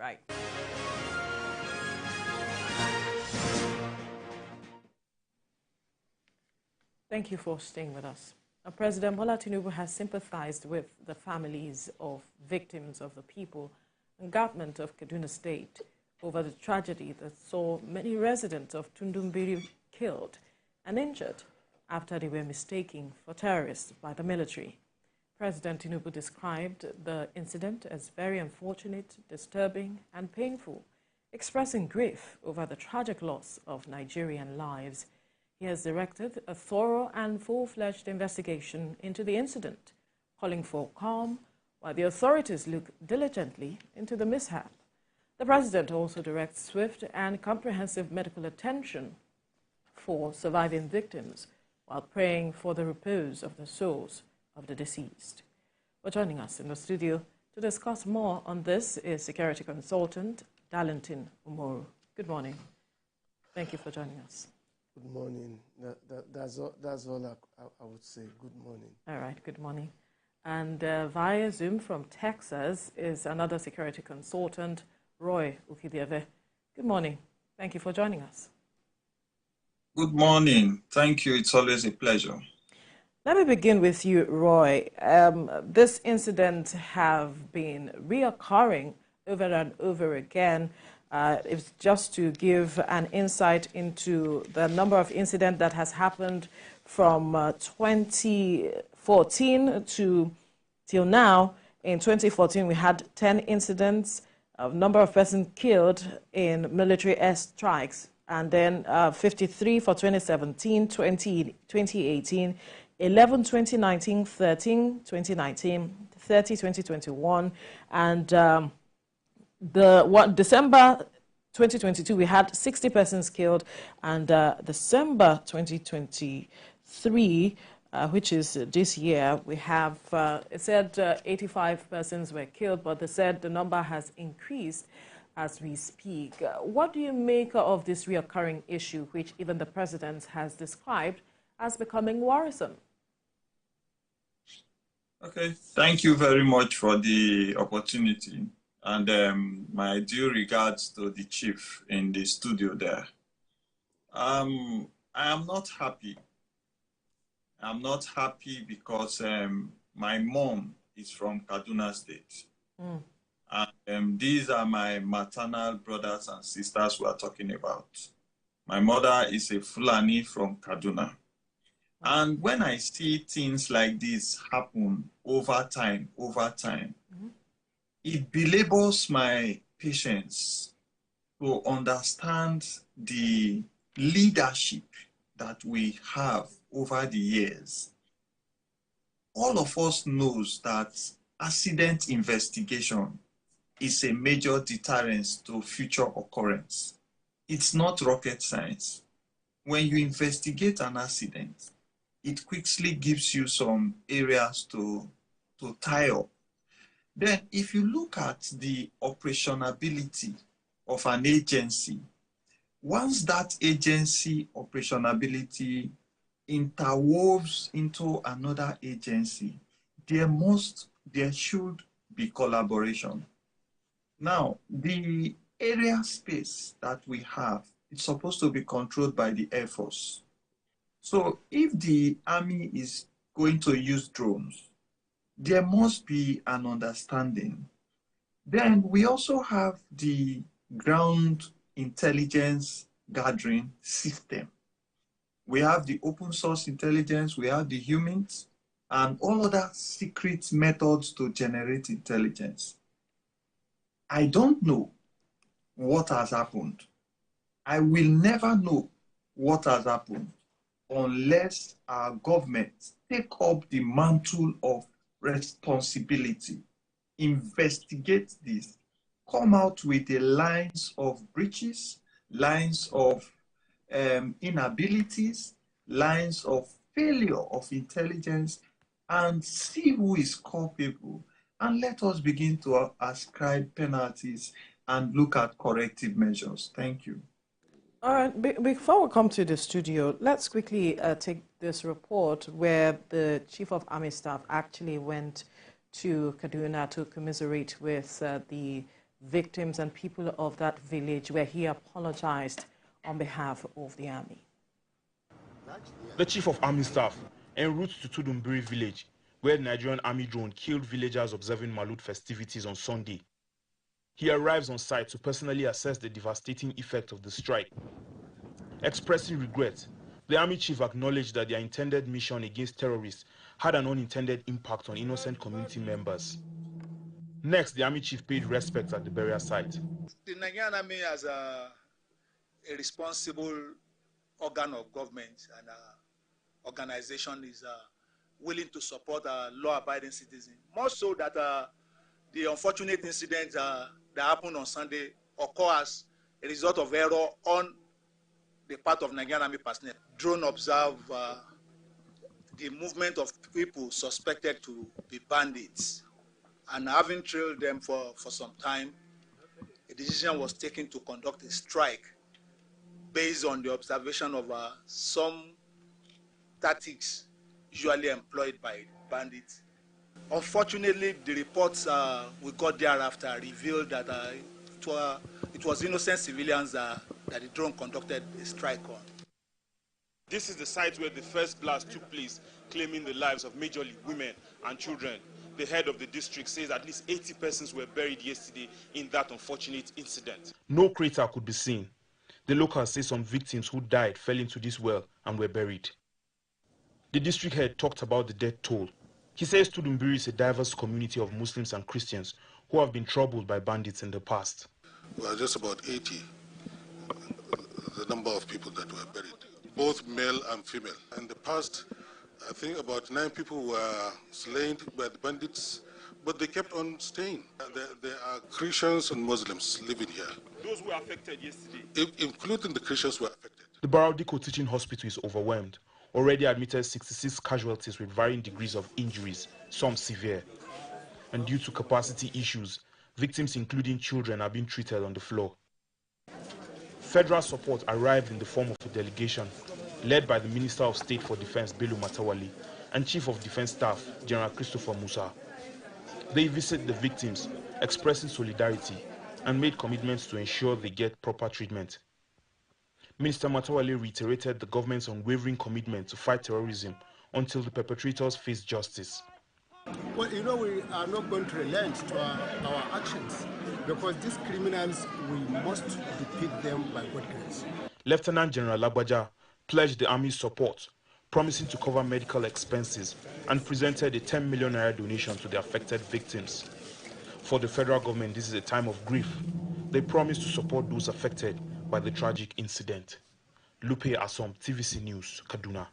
right. Thank you for staying with us. President Bola Tinubu has sympathized with the families of victims of the people and government of Kaduna State over the tragedy that saw many residents of Tundumbiri killed and injured after they were mistaken for terrorists by the military. President Tinubu described the incident as very unfortunate, disturbing, and painful, expressing grief over the tragic loss of Nigerian lives. He has directed a thorough and full-fledged investigation into the incident, calling for calm while the authorities look diligently into the mishap. The president also directs swift and comprehensive medical attention for surviving victims while praying for the repose of the souls of the deceased. Well, joining us in the studio to discuss more on this is security consultant Darlington Umoru. Good morning. Thank you for joining us. Good morning. That's all I would say. Good morning. All right, good morning. And via Zoom from Texas is another security consultant, Roy Ukidieve. Good morning. Thank you for joining us. Good morning. Thank you. It's always a pleasure. Let me begin with you, Roy. This incident have been reoccurring over and over again. It's just to give an insight into the number of incidents that has happened from 2014 till now. In 2014, we had 10 incidents, a number of persons killed in military airstrikes, and then 53 for 2017, 2018, 11 2019, 13 2019, 30 2021, and December 2022, we had 60 persons killed, and December 2023, which is this year, we have, it said 85 persons were killed, but they said the number has increased as we speak. What do you make of this reoccurring issue, which even the president has described as becoming worrisome? Okay, thank you very much for the opportunity. And my due regards to the chief in the studio there. I am not happy. I'm not happy because my mom is from Kaduna State. And these are my maternal brothers and sisters we are talking about. My mother is a Fulani from Kaduna. And when I see things like this happen over time, it belabours my patience to understand the leadership that we have over the years. All of us knows that accident investigation is a major deterrence to future occurrence. It's not rocket science. When you investigate an accident, it quickly gives you some areas to tie up. Then, if you look at the operationability of an agency, once that agency operationability interwoves into another agency, there should be collaboration. Now, the area space that we have, it's supposed to be controlled by the Air Force. So, if the Army is going to use drones, there must be an understanding. Then we also have the ground intelligence gathering system. We have the open source intelligence, we have the humans, and all other secret methods to generate intelligence. I don't know what has happened. I will never know what has happened unless our government take up the mantle of responsibility, investigate this, come out with the lines of breaches, lines of inabilities, lines of failure of intelligence, and see who is culpable. And let us begin to ascribe penalties and look at corrective measures. Thank you. All right, before we come to the studio, let's quickly take this report where the Chief of Army Staff actually went to Kaduna to commiserate with the victims and people of that village, where he apologized on behalf of the army. The Chief of Army Staff en route to Tudumbiri village, where the Nigerian army drone killed villagers observing Maulud festivities on Sunday. He arrives on site to personally assess the devastating effect of the strike. Expressing regret, the army chief acknowledged that their intended mission against terrorists had an unintended impact on innocent community members. Next, the army chief paid respect at the burial site. The Nigerian army, as a responsible organ of government and organization, is willing to support law-abiding citizens. More so that the unfortunate incident that happened on Sunday occurred as a result of error on the part of Nigerian army personnel. Drone observed the movement of people suspected to be bandits, and having trailed them for some time, a decision was taken to conduct a strike based on the observation of some tactics usually employed by bandits. Unfortunately, the reports we got thereafter revealed that it was innocent civilians that the drone conducted a strike on. This is the site where the first blast took place, claiming the lives of majorly women and children. The head of the district says at least 80 persons were buried yesterday in that unfortunate incident. No crater could be seen. The locals say some victims who died fell into this well and were buried. The district head talked about the death toll. He says Tudumbiri is a diverse community of Muslims and Christians who have been troubled by bandits in the past. Well, just about 80, the number of people that were buried, both male and female. In the past, I think about 9 people were slain by the bandits, but they kept on staying. There are Christians and Muslims living here. Those who were affected yesterday? Including the Christians who were affected. The Barawdiko Teaching Hospital is overwhelmed. Already admitted 66 casualties with varying degrees of injuries, some severe. And due to capacity issues, victims including children are being treated on the floor. Federal support arrived in the form of a delegation led by the Minister of State for Defense, Bello Matawali, and Chief of Defense Staff, General Christopher Musa. They visited the victims, expressing solidarity, and made commitments to ensure they get proper treatment. Minister Matawali reiterated the government's unwavering commitment to fight terrorism until the perpetrators face justice. Well, you know, we are not going to relent to our actions, because these criminals, we must defeat them by God grace. Lieutenant General Lagbaja pledged the army's support, promising to cover medical expenses, and presented a 10 million naira donation to the affected victims. For the federal government, this is a time of grief. They promised to support those affected by the tragic incident. Lupe Asom, TVC News, Kaduna.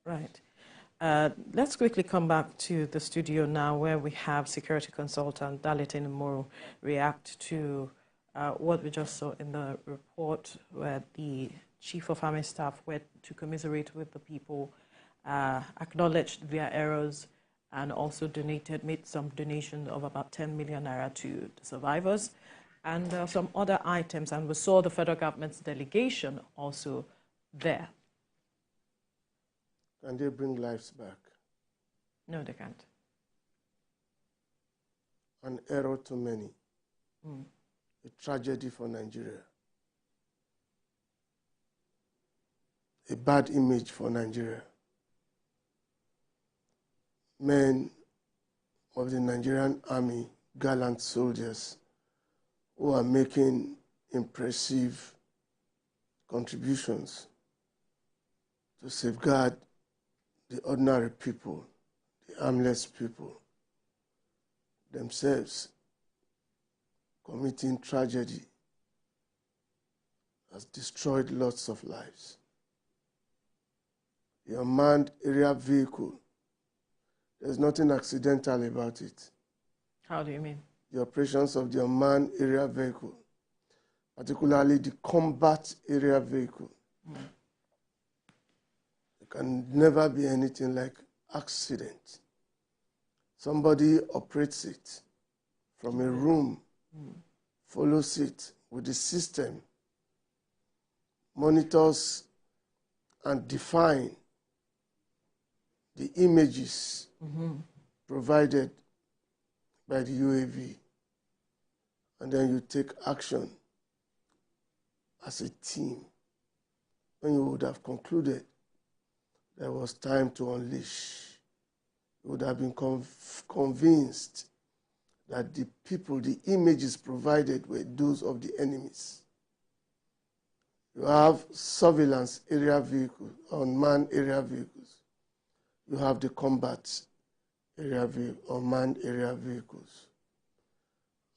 Right. Let's quickly come back to the studio now, where we have security consultant Dalitin Moro react to what we just saw in the report, where the Chief of Army Staff went to commiserate with the people, acknowledged their errors, and also made some donation of about 10 million naira to the survivors, and some other items. And we saw the federal government's delegation also there. Can they bring lives back? No, they can't. An error too many. A tragedy for Nigeria. A bad image for Nigeria. Men of the Nigerian army, gallant soldiers, who are making impressive contributions to safeguard the ordinary people, the harmless people, themselves committing tragedy has destroyed lots of lives. The unmanned aerial vehicle, there's nothing accidental about it. How do you mean? The operations of the unmanned aerial vehicle, particularly the combat aerial vehicle, there can never be anything like accident. Somebody operates it from a room, follows it with the system, monitors and define the images provided by the UAV. and then you take action as a team. When you would have concluded there was time to unleash, you would have been convinced that the people, the images provided were those of the enemies. You have surveillance area vehicles, unmanned area vehicles. You have the combat area vehicle, unmanned area vehicles.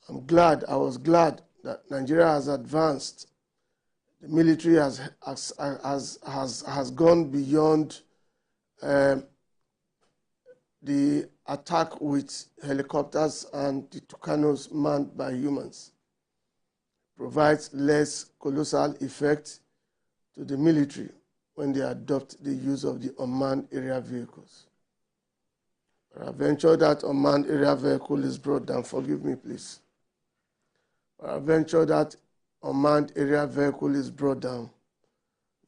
I was glad that Nigeria has advanced. The military has gone beyond the attack with helicopters and the Tucanos manned by humans. Provides less colossal effect to the military when they adopt the use of the unmanned area vehicles. I venture that unmanned area vehicle is brought down. Forgive me, please. I venture that unmanned area vehicle is brought down.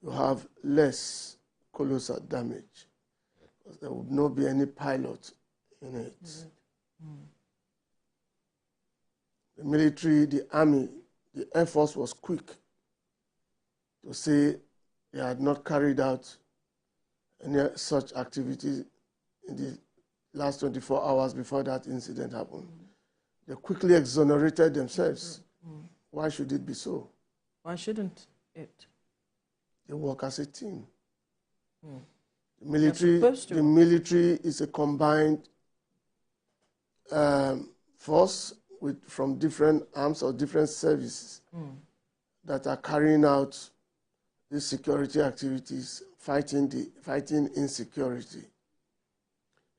You have less colossal damage because there would not be any pilot in it. The military, the army, the Air Force was quick to say they had not carried out any such activity in the last 24 hours before that incident happened. They quickly exonerated themselves. Why should it be so? Why shouldn't it? They work as a team. The military is a combined force from different arms or different services that are carrying out these security activities, fighting insecurity.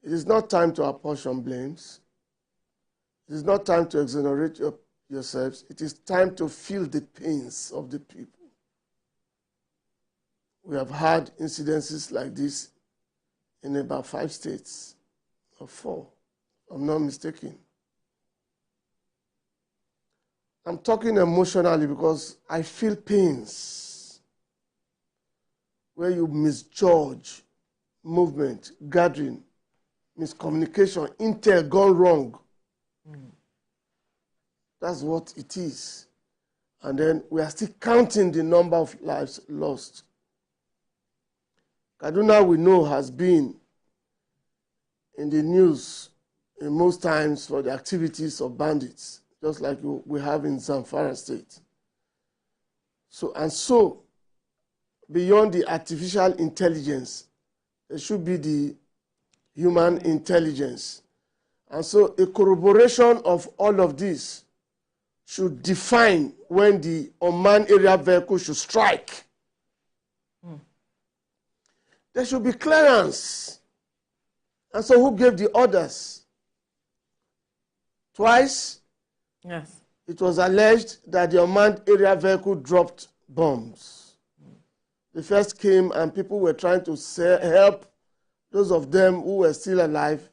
It is not time to apportion blames. It is not time to exonerate yourselves. It is time to feel the pains of the people. We have had incidences like this in about 5 states, or 4, if I'm not mistaken. I'm talking emotionally because I feel pains where you misjudge movement, gathering, miscommunication, intel gone wrong. That's what it is. And then we are still counting the number of lives lost. Kaduna, we know, has been in the news in most times for the activities of bandits, just like we have in Zamfara State. So, beyond the artificial intelligence, there should be the human intelligence. And so a corroboration of all of this should define when the unmanned area vehicle should strike. There should be clearance. And so who gave the orders? Twice, yes, it was alleged that the unmanned area vehicle dropped bombs. The first came and people were trying to help those of them who were still alive,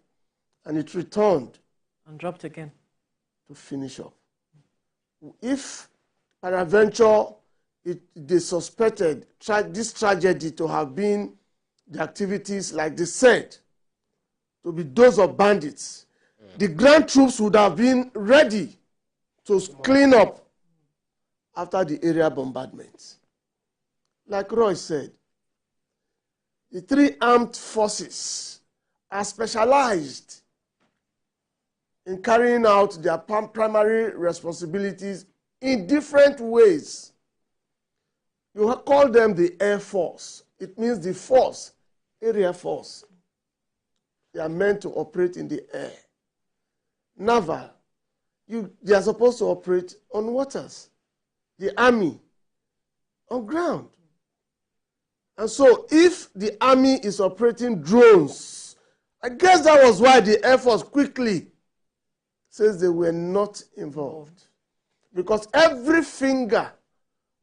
and it returned. And dropped again. To finish up. If peradventure they suspected this tragedy to have been the activities, like they said, to be those of bandits, the ground troops would have been ready to clean up after the area bombardment. Like Roy said, the 3 armed forces are specialized in carrying out their primary responsibilities in different ways. You call them the Air Force. It means the force, area force. They are meant to operate in the air. Naval, they are supposed to operate on waters. The army, on ground. And so if the army is operating drones, I guess that was why the Air Force quickly says they were not involved. Because every finger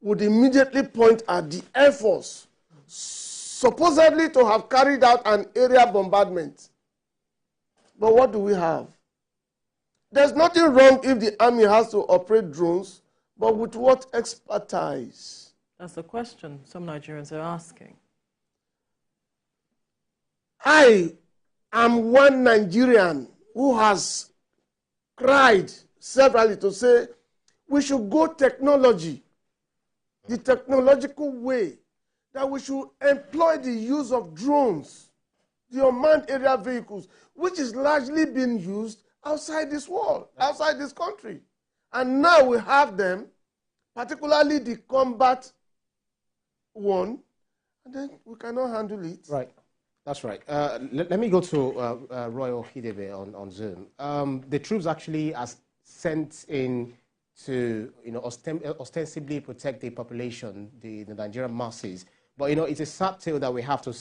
would immediately point at the Air Force, supposedly to have carried out an area bombardment. But what do we have? There's nothing wrong if the army has to operate drones, but with what expertise? That's the question some Nigerians are asking. I am one Nigerian who has cried severally to say, we should go technology, the technological way, that we should employ the use of drones, the unmanned aerial vehicles, which is largely being used outside this world, outside this country. And now we have them, particularly the combat one, and then we cannot handle it. Right. That's right. Let me go to Roy Ohidebe on Zoom. The troops actually are sent in to, ostensibly protect the population, the Nigerian masses. But, it's a sad tale that we have to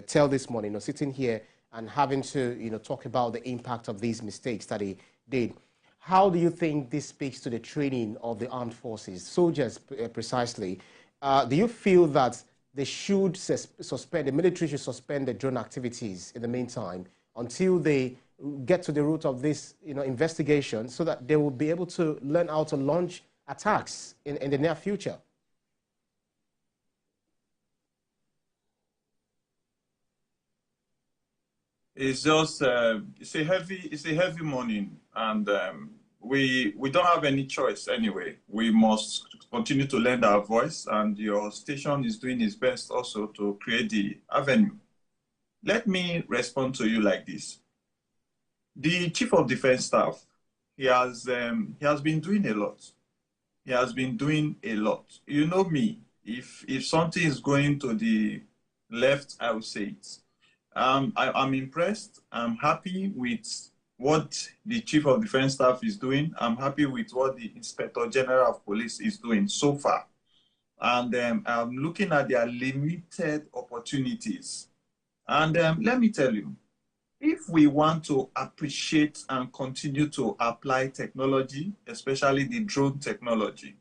tell this morning, sitting here and having to, talk about the impact of these mistakes that they did. How do you think this speaks to the training of the armed forces, soldiers precisely? Do you feel that they should the military should suspend the drone activities in the meantime until they get to the root of this, investigation, so that they will be able to learn how to launch attacks in the near future? It's just it's a heavy morning, and we don't have any choice anyway. We must continue to lend our voice, and your station is doing its best also to create the avenue. Let me respond to you like this. The Chief of Defense Staff, he has been doing a lot. He has been doing a lot. You know me, if something is going to the left, I will say it. I'm impressed. I'm happy with what the Chief of Defense Staff is doing. I'm happy with what the Inspector General of Police is doing so far. And I'm looking at their limited opportunities. And let me tell you, if we want to appreciate and continue to apply technology, especially the drone technology,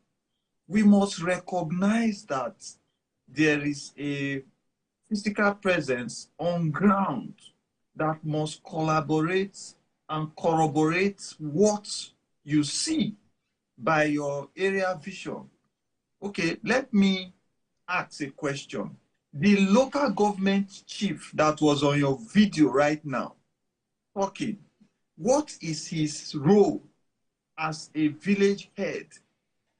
we must recognize that there is a physical presence on ground that must collaborate and corroborate what you see by your area vision. Okay, let me ask a question. The local government chief that was on your video right now talking, what is his role as a village head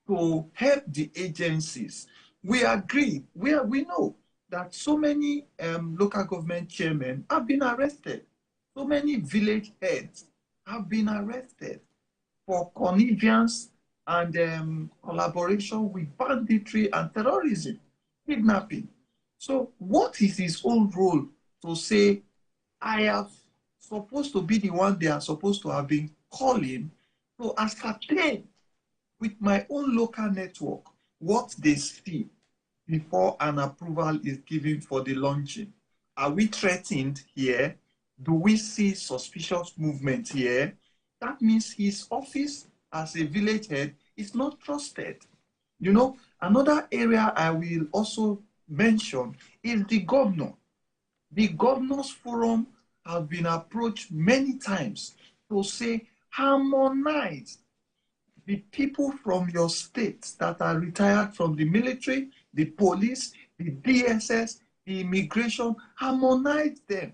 to help the agencies? We agree, we know that so many local government chairmen have been arrested. So many village heads have been arrested for connivance and collaboration with banditry and terrorism, kidnapping. So what is his own role to say, I am supposed to be the one they are supposed to have been calling to ascertain with my own local network what they see before an approval is given for the launching? Are we threatened here? Do we see suspicious movement here? That means his office as a village head is not trusted. Another area I will also mention is the governor. The governors forum have been approached many times to say, harmonize the people from your state that are retired from the military, the police, the DSS, the immigration, harmonize them,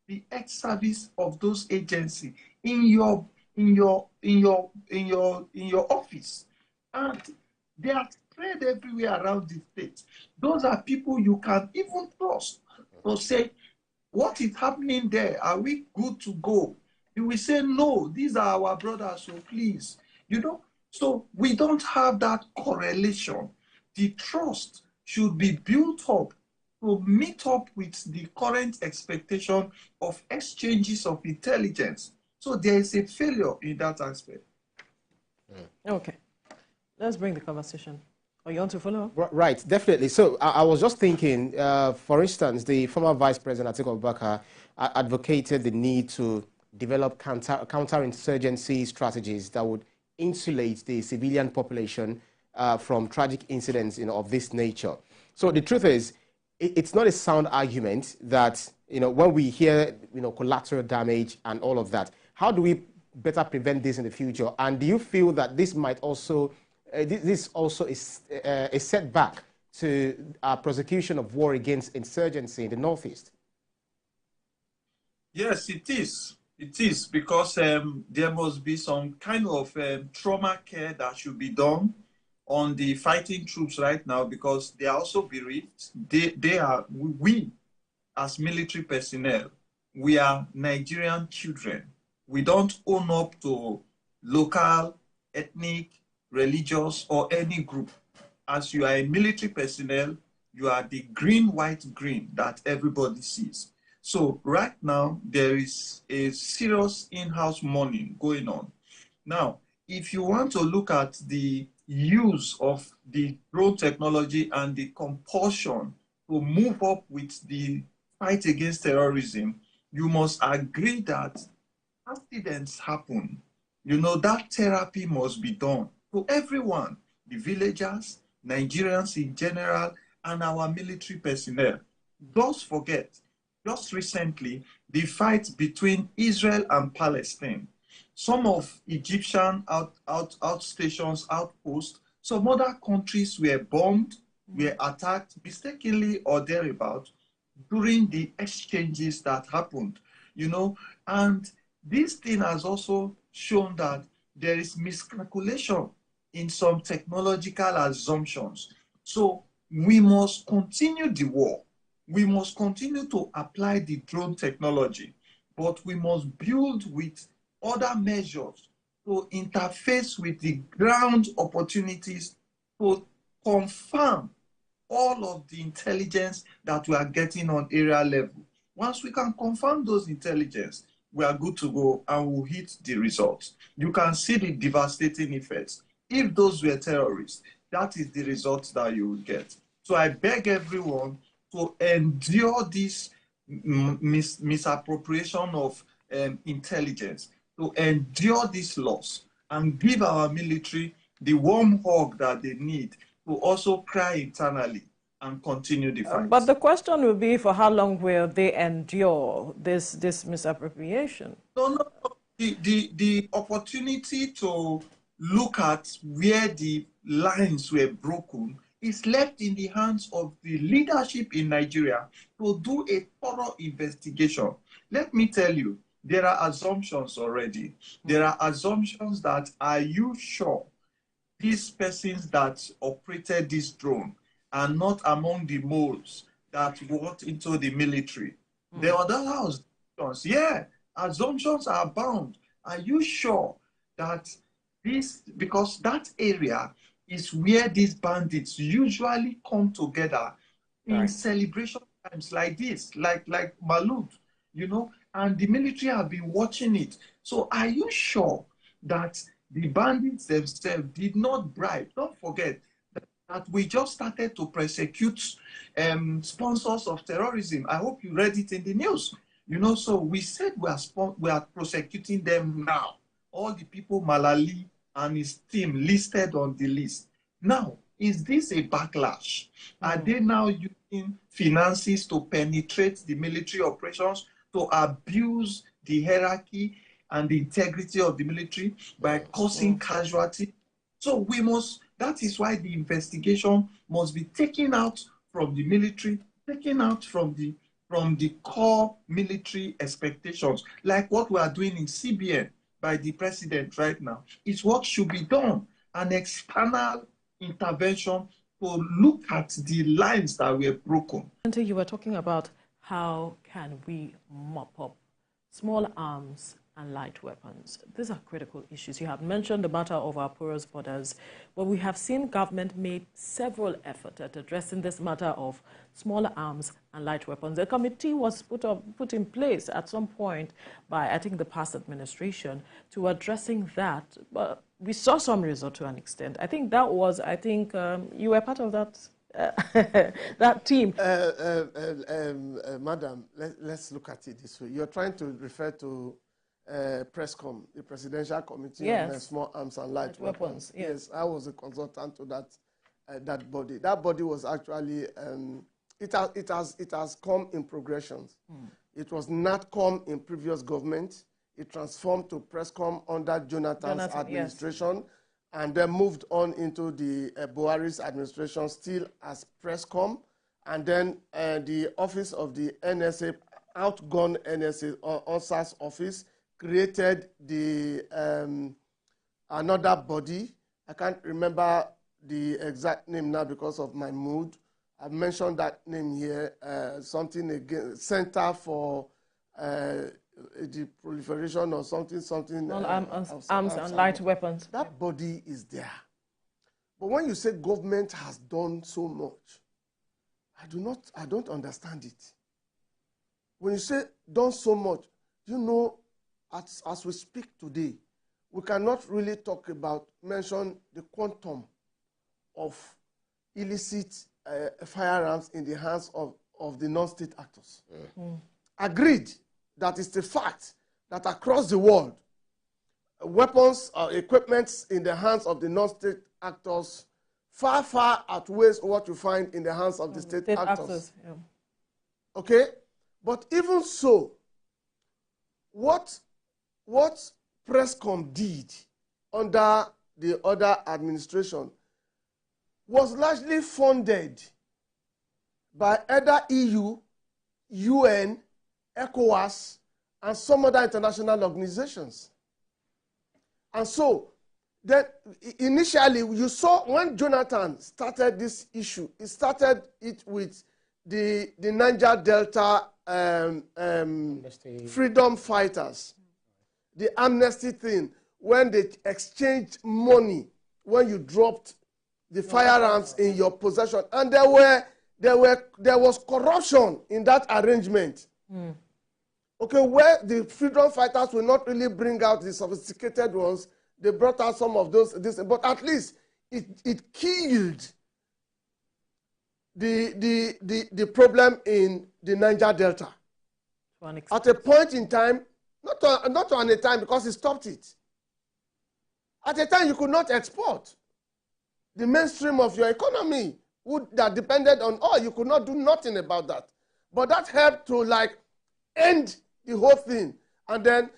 the ex-service of those agencies in your office. And they are spread everywhere around the state. Those are people you can even trust to say, what is happening there? Are we good to go? You will say, no, these are our brothers, so please. So we don't have that correlation. The trust should be built up to meet up with the current expectation of exchanges of intelligence. So there is a failure in that aspect. Okay. Let's bring the conversation. Or you want to follow up? Right, definitely. So I was just thinking, for instance, the former Vice President Atiku Abubakar advocated the need to develop counterinsurgency strategies that would insulate the civilian population from tragic incidents of this nature. So the truth is, it's not a sound argument that, when we hear, collateral damage and all of that, how do we better prevent this in the future? And do you feel that this might also, this also is a setback to prosecution of war against insurgency in the Northeast? Yes, it is. It is, because there must be some kind of trauma care that should be done on the fighting troops right now, because they are also bereaved. We as military personnel, we are Nigerian children. We don't own up to local, ethnic, religious, or any group. As you are a military personnel, you are the green, white, green that everybody sees. So right now, there is a serious in-house mourning going on. Now, if you want to look at the use of the drone technology and the compulsion to move up with the fight against terrorism, you must agree that accidents happen. You know, that therapy must be done to everyone, the villagers, Nigerians in general, and our military personnel. Don't forget, just recently, the fight between Israel and Palestine. Some of Egyptian outstations, outposts, some other countries were bombed, were attacked mistakenly or thereabout during the exchanges that happened, you know, and this thing has also shown that there is miscalculation in some technological assumptions. So we must continue the war. We must continue to apply the drone technology, but we must build with other measures to interface with the ground opportunities to confirm all of the intelligence that we are getting on area level. Once we can confirm those intelligence, we are good to go and we'll hit the results. You can see the devastating effects. If those were terrorists, that is the results that you will get. So I beg everyone to endure this misappropriation of intelligence, to endure this loss and give our military the warm hug that they need to also cry internally and continue the fight. But the question will be, for how long will they endure this misappropriation? No. The opportunity to look at where the lines were broken is left in the hands of the leadership in Nigeria to do a thorough investigation. Let me tell you, there are assumptions already. There are assumptions that, are you sure these persons that operated this drone are not among the moles that walked into the military? There are other assumptions. Yeah, assumptions are abound. Are you sure that this, because that area is where these bandits usually come together in celebration times like this, like Malud, you know, and the military have been watching it. So are you sure that the bandits themselves did not bribe? Don't forget that we just started to prosecute sponsors of terrorism. I hope you read it in the news. You know, so we said we are prosecuting them now. All the people Malali and his team listed on the list. Now, is this a backlash? Are they now using finances to penetrate the military operations, to abuse the hierarchy and the integrity of the military by causing casualty? So we must, that is why the investigation must be taken out from the military, taken out from the core military expectations, like what we are doing in CBN by the president right now. It's what should be done, an external intervention to look at the lines that were broken. Until you were talking about how can we mop up small arms and light weapons. These are critical issues. You have mentioned the matter of our porous borders, but we have seen government made several efforts at addressing this matter of small arms and light weapons. A committee was put in place at some point by, I think, the past administration to addressing that, but we saw some result to an extent. I think that was, you were part of that that team. Madam, let's look at it this way. You're trying to refer to PRESCOM, the Presidential Committee on Small Arms and Light Weapons. Yes, I was a consultant to that body. That body was actually, it has come in progressions. It was not come in previous government. It transformed to PRESCOM under Jonathan's administration, and then moved on into the Buhari's administration, still as PRESCOM, and then the office of the NSA, outgone NSA, OSA's office, created the another body. I can't remember the exact name now because of my mood. I've mentioned that name here, something again, Center for the Proliferation or something. Arms and light weapons. That body is there. But when you say government has done so much, I don't understand it. When you say done so much, you know, as we speak today, we cannot really mention the quantum of illicit firearms in the hands of the non-state actors. Agreed that it's the fact that across the world, weapons or equipments in the hands of the non-state actors far, far outweighs what you find in the hands of the state actors. Yeah. Okay? But even so, what Presscom did under the other administration was largely funded by either EU, UN, ECOWAS, and some other international organizations. And so, that initially, you saw when Jonathan started this issue, he started it with the Niger Delta freedom fighters, the amnesty thing, when they exchanged money, when you dropped the firearms in your possession, and there was corruption in that arrangement. Okay, where the freedom fighters will not really bring out the sophisticated ones, they brought out some of those, but at least it killed the problem in the Niger Delta. At a point in time, not on a time because it stopped it. At a time you could not export. The mainstream of your economy that depended on oil, you could not do nothing about that. But that helped to like end the whole thing. And then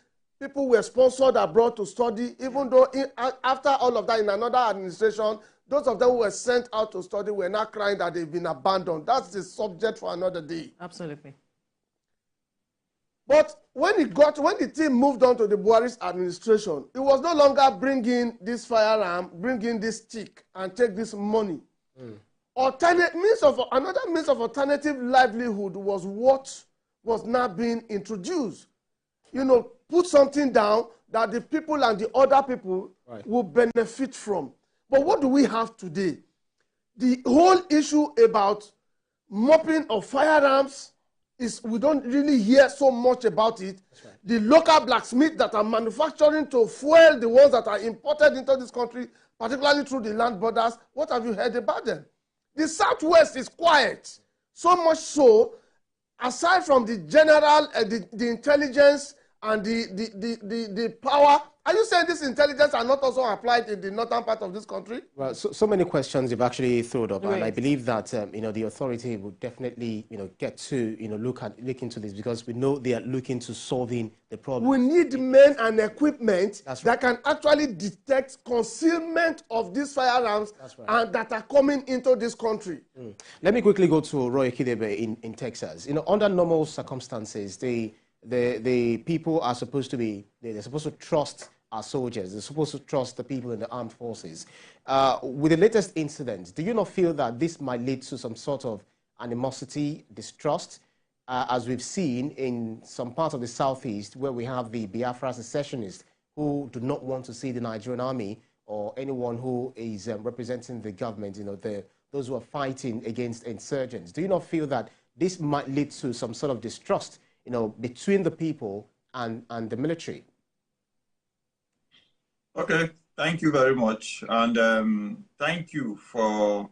people were sponsored abroad to study, even though after all of that in another administration, those of them who were sent out to study were not crying that they've been abandoned. That's the subject for another day. Absolutely. But when the team moved on to the Buhari's administration, it was no longer bringing this firearm, bringing this stick, and take this money. Another means of alternative livelihood was what was now being introduced. You know, put something down that the people and the other people will benefit from. But what do we have today? The whole issue about mopping of firearms is we don't really hear so much about it. Right. The local blacksmiths that are manufacturing to fuel the ones that are imported into this country, particularly through the land borders, what have you heard about them? The Southwest is quiet. So much so, aside from the general, the intelligence and the power, are you saying this intelligence are not also applied in the northern part of this country? Well, so many questions you've actually thrown up, and I believe that the authority will definitely get to look into this, because we know they are looking to solving the problem. We need men and equipment that can actually detect concealment of these firearms and that are coming into this country. Let me quickly go to Roy Kidebe in Texas. Under normal circumstances, the people are supposed to be, they're supposed to trust our soldiers. They're supposed to trust the people in the armed forces. With the latest incident, do you not feel that this might lead to some sort of animosity, distrust, as we've seen in some parts of the southeast, where we have the Biafra secessionists who do not want to see the Nigerian army or anyone who is representing the government, those who are fighting against insurgents? Do you not feel that this might lead to some sort of distrust between the people and the military? Okay, thank you very much. And thank you for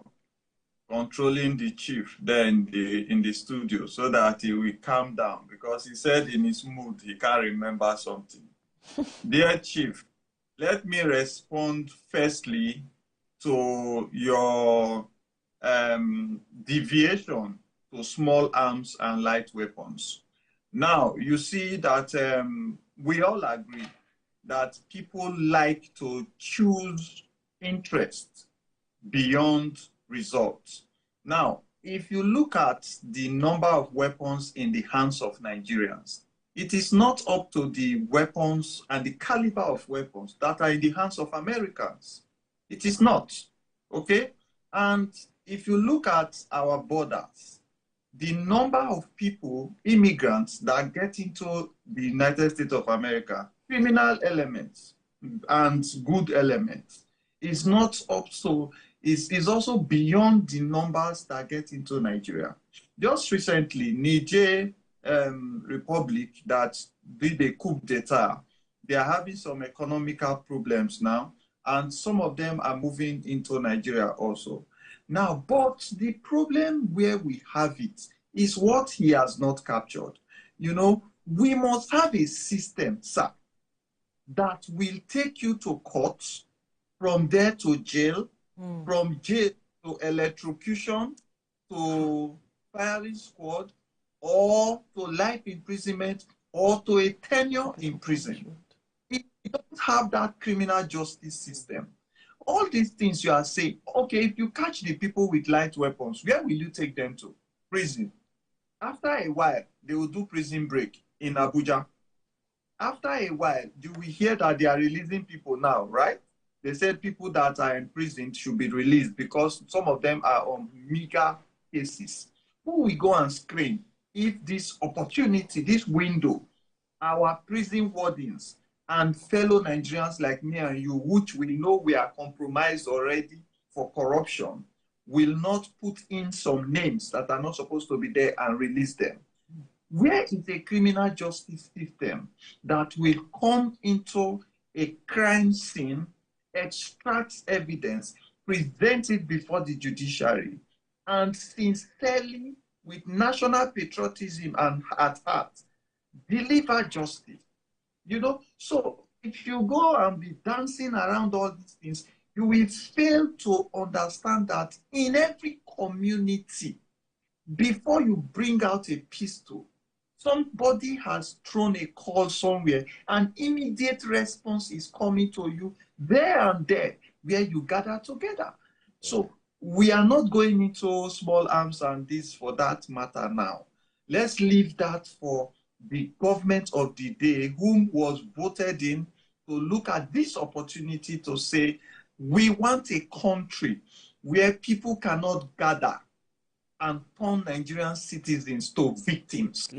controlling the chief there in the studio so that he will calm down, because he said in his mood he can't remember something. Dear chief, let me respond firstly to your deviation to small arms and light weapons. Now, you see that we all agree that people like to choose interest beyond results. Now, if you look at the number of weapons in the hands of Nigerians, It is not up to the weapons and the caliber of weapons that are in the hands of Americans. It is not, okay? And if you look at our borders, the number of people, immigrants that get into the United States of America, criminal elements and good elements, is not up to, is also beyond the numbers that get into Nigeria. Just recently, Niger Republic that did a coup d'etat, they are having some economical problems now, and some of them are moving into Nigeria also. Now, but the problem where we have it is what he has not captured. You know, we must have a system, sir, that will take you to court, from there to jail, from jail to electrocution, to firing squad, or to life imprisonment, or to a tenure in prison. If you don't have that criminal justice system, all these things you are saying, okay, if you catch the people with light weapons, where will you take them to? Prison. After a while, they will do prison break in Abuja. After a while, do we hear that they are releasing people now, right? They said people that are in prison should be released because some of them are on meager cases. Who will go and screen if this opportunity, this window, our prison wardens and fellow Nigerians like me and you, which we know we are compromised already for corruption, will not put in some names that are not supposed to be there and release them? Where is a criminal justice system that will come into a crime scene, extract evidence, present it before the judiciary, and sincerely, with national patriotism and at heart, deliver justice? You know, so if you go and be dancing around all these things, you will fail to understand that in every community, before you bring out a pistol, somebody has thrown a call somewhere, and immediate response is coming to you there and there where you gather together. So we are not going into small arms and this for that matter now. Let's leave that for the government of the day, whom was voted in to look at this opportunity to say, we want a country where people cannot gather and turn Nigerian citizens to victims.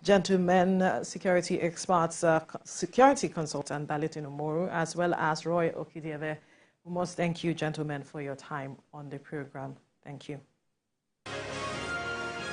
Gentlemen, security experts, security consultant Dalitino Moru, as well as Roy Okideve, we must thank you, gentlemen, for your time on the program. Thank you.